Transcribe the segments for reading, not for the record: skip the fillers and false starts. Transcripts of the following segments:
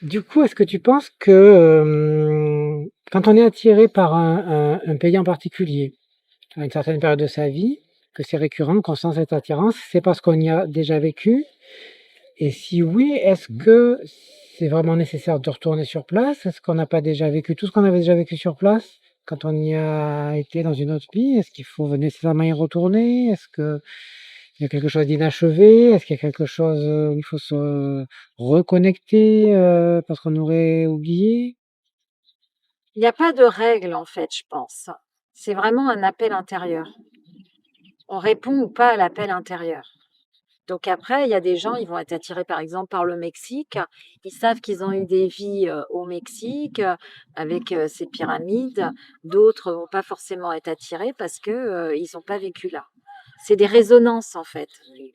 Du coup, est-ce que tu penses que quand on est attiré par un pays en particulier, à une certaine période de sa vie, que c'est récurrent, qu'on sent cette attirance, c'est parce qu'on y a déjà vécu? Et si oui, est-ce que c'est vraiment nécessaire de retourner sur place? Est-ce qu'on n'a pas déjà vécu tout ce qu'on avait déjà vécu sur place quand on y a été dans une autre vie? Est-ce qu'il faut nécessairement y retourner? Est-ce qu'il y a quelque chose d'inachevé? Est-ce qu'il y a quelque chose où il faut se reconnecter parce qu'on aurait oublié? Il n'y a pas de règle, en fait, je pense. C'est vraiment un appel intérieur. On répond ou pas à l'appel intérieur. Donc après, il y a des gens, ils vont être attirés par exemple par le Mexique. Ils savent qu'ils ont eu des vies au Mexique avec ces pyramides. D'autres vont pas forcément être attirés parce que ils n'ont pas vécu là. C'est des résonances en fait.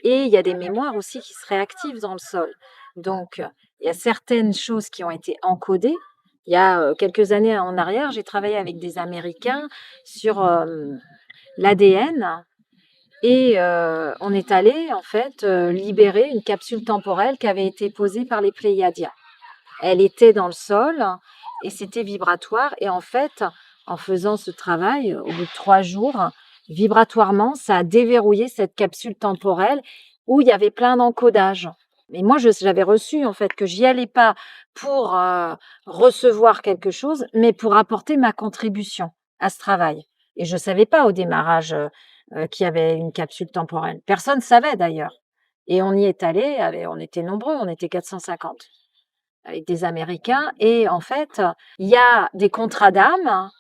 Et il y a des mémoires aussi qui se réactivent dans le sol. Donc il y a certaines choses qui ont été encodées. Il y a quelques années en arrière, j'ai travaillé avec des Américains sur l'ADN et on est allé en fait libérer une capsule temporelle qui avait été posée par les Pléiadiens. Elle était dans le sol et c'était vibratoire. Et en fait, en faisant ce travail, au bout de 3 jours, vibratoirement, ça a déverrouillé cette capsule temporelle où il y avait plein d'encodages. Mais moi, j'avais reçu en fait que j'y allais pas pour recevoir quelque chose, mais pour apporter ma contribution à ce travail. Et je savais pas au démarrage qu'il y avait une capsule temporelle. Personne ne savait d'ailleurs. Et on y est allé, on était nombreux, on était 450 avec des Américains. Et en fait, il y a des contrats d'âme.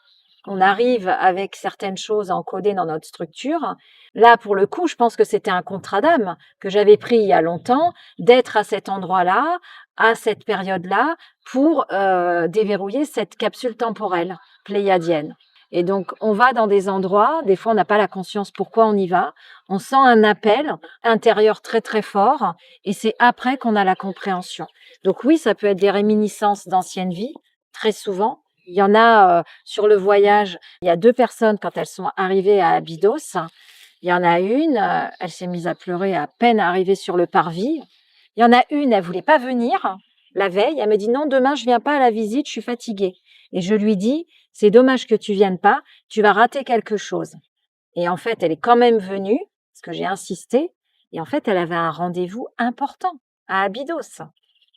On arrive avec certaines choses encodées dans notre structure. Là, pour le coup, je pense que c'était un contrat d'âme que j'avais pris il y a longtemps, d'être à cet endroit-là, à cette période-là, pour déverrouiller cette capsule temporelle pléiadienne. Et donc, on va dans des endroits, des fois, on n'a pas la conscience pourquoi on y va. On sent un appel intérieur très, très fort, et c'est après qu'on a la compréhension. Donc oui, ça peut être des réminiscences d'anciennes vies, très souvent. Il y en a sur le voyage. Il y a 2 personnes quand elles sont arrivées à Abydos. Il y en a une, elle s'est mise à pleurer à peine arrivée sur le parvis. Il y en a une, elle voulait pas venir la veille. Elle me dit non, demain je viens pas à la visite, je suis fatiguée. Et je lui dis, c'est dommage que tu viennes pas, tu vas rater quelque chose. Et en fait, elle est quand même venue parce que j'ai insisté. Et en fait, elle avait un rendez-vous important à Abydos.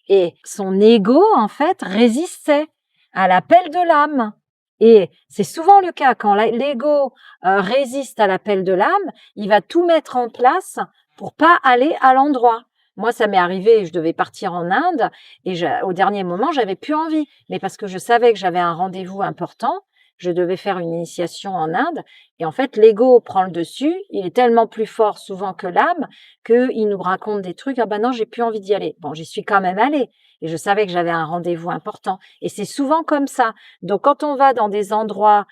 Et son ego, en fait, résistait à l'appel de l'âme. Et c'est souvent le cas quand l'ego résiste à l'appel de l'âme, il va tout mettre en place pour pas aller à l'endroit. Moi, ça m'est arrivé, je devais partir en Inde et au dernier moment, j'avais plus envie, mais parce que je savais que j'avais un rendez-vous important, je devais faire une initiation en Inde et en fait, l'ego prend le dessus, il est tellement plus fort souvent que l'âme qu'il nous raconte des trucs, ah ben non, j'ai plus envie d'y aller. Bon, j'y suis quand même allée et je savais que j'avais un rendez-vous important et c'est souvent comme ça. Donc quand on va dans des endroits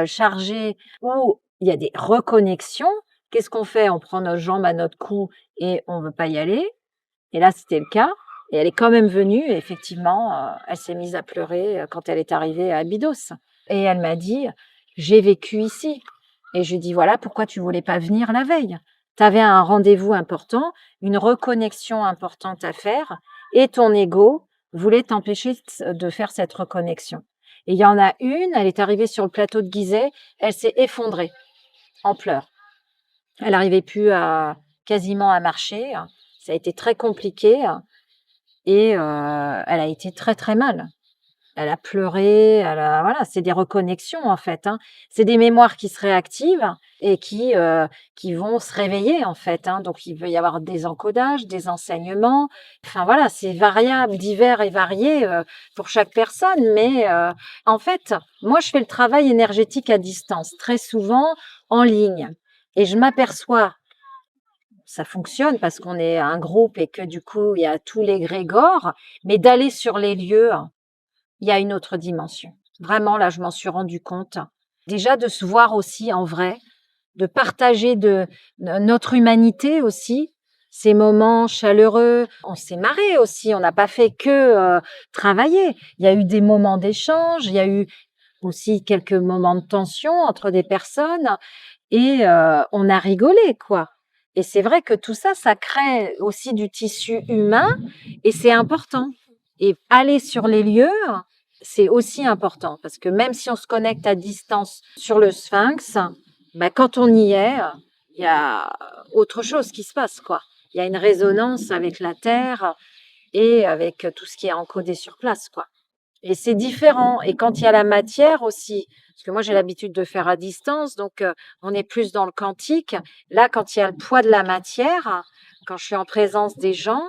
chargés où il y a des reconnexions, qu'est-ce qu'on fait? On prend notre jambe à notre cou et on veut pas y aller. Et là, c'était le cas. Et elle est quand même venue et effectivement, elle s'est mise à pleurer quand elle est arrivée à Abydos. Et elle m'a dit, j'ai vécu ici. Et je lui dis, voilà, pourquoi tu voulais pas venir la veille? Tu avais un rendez-vous important, une reconnexion importante à faire, et ton ego voulait t'empêcher de faire cette reconnexion. Et il y en a une, elle est arrivée sur le plateau de Gizeh, elle s'est effondrée en pleurs. Elle n'arrivait plus quasiment à marcher. Ça a été très compliqué et elle a été très très mal. Elle a pleuré, voilà, c'est des reconnexions en fait, hein. C'est des mémoires qui se réactivent et qui vont se réveiller en fait, hein. Donc il peut y avoir des encodages, des enseignements. Enfin voilà, c'est variable, divers et varié pour chaque personne. Mais en fait, moi je fais le travail énergétique à distance, très souvent en ligne, et je m'aperçois ça fonctionne parce qu'on est un groupe et que du coup il y a tous les grégores, mais d'aller sur les lieux il y a une autre dimension. Vraiment, là, je m'en suis rendu compte. Déjà, de se voir aussi en vrai, de partager notre humanité aussi, ces moments chaleureux. On s'est marré aussi, on n'a pas fait que travailler. Il y a eu des moments d'échange, il y a eu aussi quelques moments de tension entre des personnes et on a rigolé, quoi. Et c'est vrai que tout ça, ça crée aussi du tissu humain et c'est important. Et aller sur les lieux, c'est aussi important parce que même si on se connecte à distance sur le Sphinx, bah, quand on y est, il y a autre chose qui se passe, quoi. Il y a une résonance avec la Terre et avec tout ce qui est encodé sur place, quoi. Et c'est différent. Et quand il y a la matière aussi, parce que moi j'ai l'habitude de faire à distance, donc on est plus dans le quantique. Là, quand il y a le poids de la matière, quand je suis en présence des gens,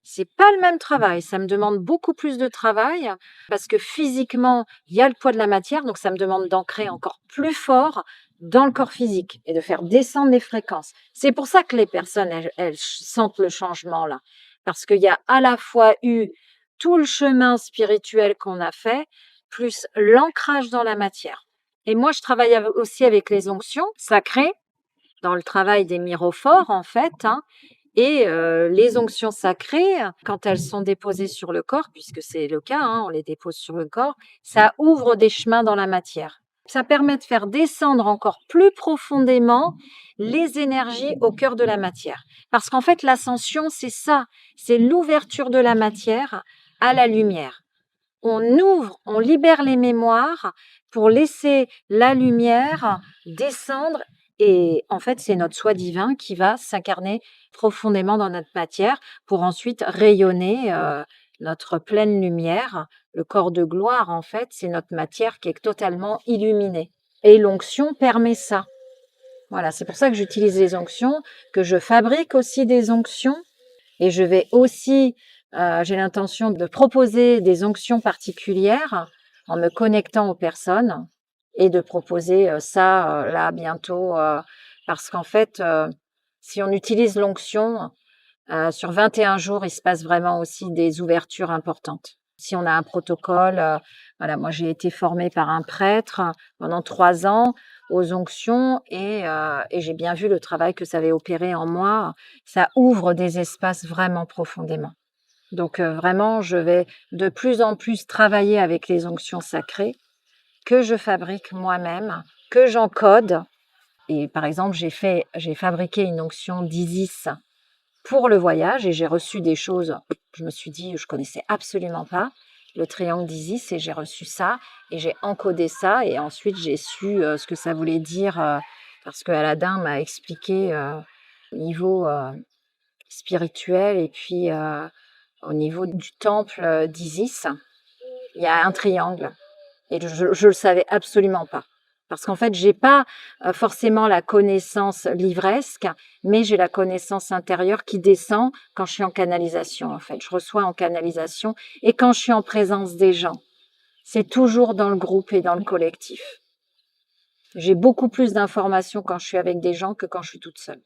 c'est pas le même travail. Ça me demande beaucoup plus de travail parce que physiquement, il y a le poids de la matière, donc ça me demande d'ancrer encore plus fort dans le corps physique et de faire descendre les fréquences. C'est pour ça que les personnes, elles sentent le changement là. Parce qu'il y a à la fois eu tout le chemin spirituel qu'on a fait, plus l'ancrage dans la matière. Et moi, je travaille aussi avec les onctions sacrées, dans le travail des mirophores, en fait, hein. Et les onctions sacrées, quand elles sont déposées sur le corps, puisque c'est le cas, hein, on les dépose sur le corps, ça ouvre des chemins dans la matière. Ça permet de faire descendre encore plus profondément les énergies au cœur de la matière. Parce qu'en fait, l'ascension, c'est ça, c'est l'ouverture de la matière à la lumière. On ouvre, on libère les mémoires pour laisser la lumière descendre et en fait, c'est notre soi divin qui va s'incarner profondément dans notre matière pour ensuite rayonner notre pleine lumière. Le corps de gloire, en fait, c'est notre matière qui est totalement illuminée. Et l'onction permet ça. Voilà, c'est pour ça que j'utilise les onctions, que je fabrique aussi des onctions et je vais aussi, j'ai l'intention de proposer des onctions particulières en me connectant aux personnes et de proposer ça là bientôt parce qu'en fait, si on utilise l'onction, sur 21 jours, il se passe vraiment aussi des ouvertures importantes. Si on a un protocole, voilà, moi j'ai été formée par un prêtre pendant 3 ans aux onctions et j'ai bien vu le travail que ça avait opéré en moi. Ça ouvre des espaces vraiment profondément. Donc vraiment, je vais de plus en plus travailler avec les onctions sacrées que je fabrique moi-même, que j'encode. Et par exemple, j'ai fabriqué une onction d'Isis pour le voyage et j'ai reçu des choses, je me suis dit, je connaissais absolument pas le triangle d'Isis et j'ai reçu ça et j'ai encodé ça et ensuite j'ai su ce que ça voulait dire parce que Aladdin m'a expliqué au niveau spirituel et puis au niveau du temple d'Isis, il y a un triangle et je le savais absolument pas. Parce qu'en fait, j'ai pas forcément la connaissance livresque, mais j'ai la connaissance intérieure qui descend quand je suis en canalisation, en fait. Je reçois en canalisation et quand je suis en présence des gens. C'est toujours dans le groupe et dans le collectif. J'ai beaucoup plus d'informations quand je suis avec des gens que quand je suis toute seule.